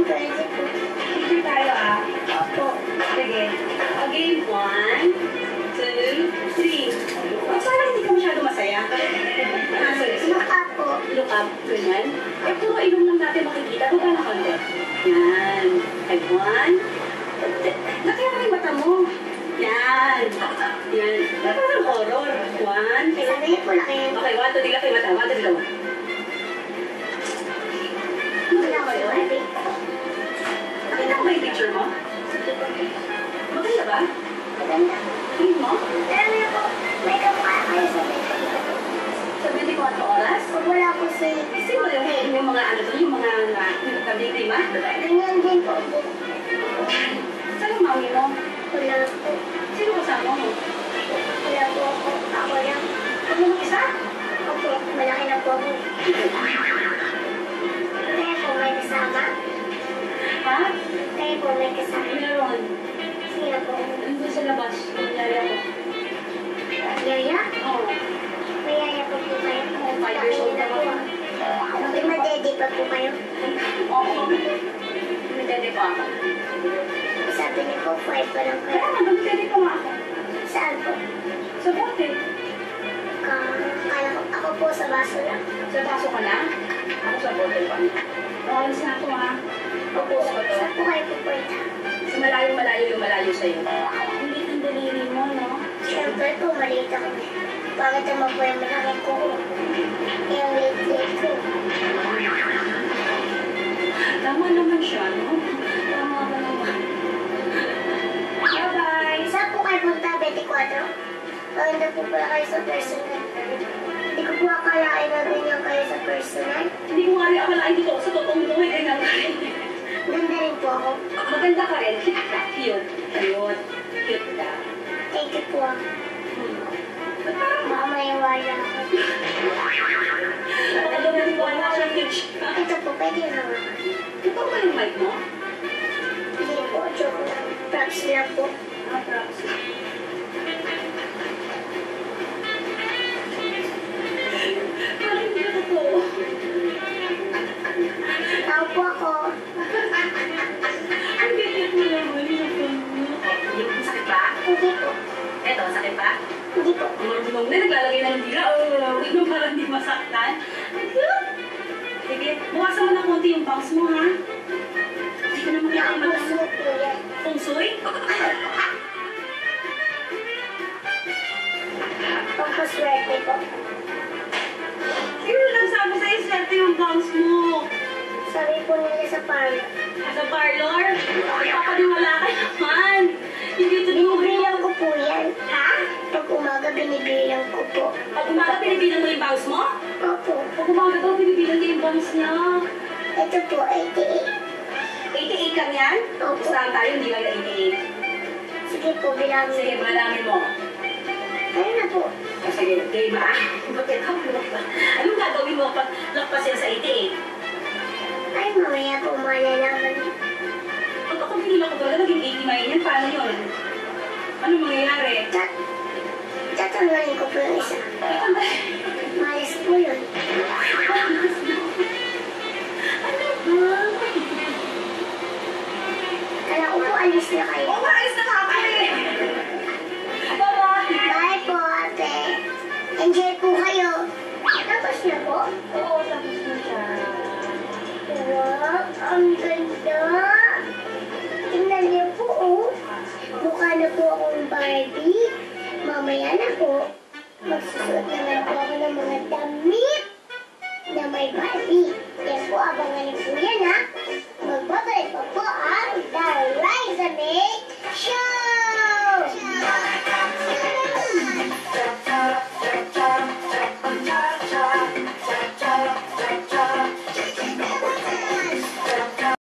Pwede po. Picture tayo ah. Opo. Sige. Okay, 1, 2, 3. Parang hindi ka masyado masaya. Look up po. Look up, ganyan. Eh, puro ilong lang natin makikita. Baba na konti. Yan. Like 1. Nakaya ka yung mata mo. Yan. Yan. Parang horror. 1. Sabi niyo po laki yan. Okay, 1, 2, 3, laki mata. 1, 2, 3, 1. Wala ko yung abi. Nakita ko ba yung picture mo? Maganda ba? Maganda. Tingin mo? Alam niyo po, may kamukha kayo sa bed. Sa 24 oras? Pag wala po si... Kasi mo yung mga ano doon, yung mga kabig-lima? Ganyan din po. Saan yung mami mo? Wala po. Sino kasama mo? Wala po ako. Ako lang. Ano mo isa? Opo, malaki na po ako. Kaya po may kasama. Ha? Kaya po may kasama. Meron. Sino po? Nandun sa labas. Kunyari ako. Yaya? Oo. May yaya po po kayo. 5 years old na po. ako. May madede pa po kayo. Oo. May dede pa ako. Sabi niyo po, 5 pa lang Kaya kayo. nga, may dede pa nga ako. Saan po? Sa bote. Kala ko, ako po sa baso lang. Sa baso ka na? Ako sa bote pa. Alis na ako ha. Pupus ko to. Saan po kayo pupunta? Sa malayo-malayo yung malayo sa'yo. Hindi ang daliri mo, no? Siyempre po, maliit ako. Bakit naman po yung malaki ko? Yung liit-liit ko. Tama naman siya, no? Tama ka naman. Bye-bye! Saan po kayo punta, 24? Maganda po pala kayo sa personal. Hindi ko po akalain na ganyan kayo sa personal. Hindi ko nga rin akalain dito sa totoong buhay ganyan ka rin. Ganda rin po ako. Maganda ka rin. Cute ka. Cute. Cute. Cute ka. Thank you po. Ba't parang Baka maiwala ako. baka daw naniwala siya cute siya. Ito po, pwede na nga. Totoo ba yung mic mo? Hindi po, joke lang. Props lang po. Ah, props. Parang hindi na totoo. Tao po ako. Ang cute mo naman yung phone mo. Yung sakit ba? Hindi po. Eto, sakit ba? Hindi po. Marunong na, naglalagay na ng dila. Parang hindi masaktan. Ang cute. Sige, bukasan mo na konti yung bangs mo, ha? Hindi ko na makita yung mata Puso mo. po yan. Pungsoy? Pampaswerte po. Sino lang sabi sa'yo, swerte yung bangs mo? Sabi po nila sa parlor. Sa parlor? Ipapaniwala ka naman. Hindi ito Binibilang ko po yan. Ha? Pag umaga, binibilang ko po. Pag umaga, pinibilang mo yung bangs mo? Opo. Pag umaga daw, pinibilang niya yung bangs niya. Ito po, 88. 88 lang yan? Opo. Saan tayo, hindi lang na 88. Sige po, bilangin. Sige, malalamin mo. Kaya na po. O sige, game ah. Bakit ako ba? Anong gagawin mo pag lakpasin sa 88? Ay, mamaya po malalaman. Pag ako binila ko ba, naging 89 yan, paano yun? Ano mangyayari? Tatanggalin ko po yung isa. Malas po yun. Ano ba? Kala ko po alis na kayo. Oo, maalis na ka kami! Bye-bye! Bye po, ate. Enjoy po kayo. Tapos na po. Oo, tapos na siya. Wow, ang ganda. Tingnan niyo po, oh. Mukha na po akong Barbie. Mamaya na po. Magsusuot naman po ako ng mga damit na may Barbie. Yan po, abangan niyo po yan, ha. Magbabalik pa po ang The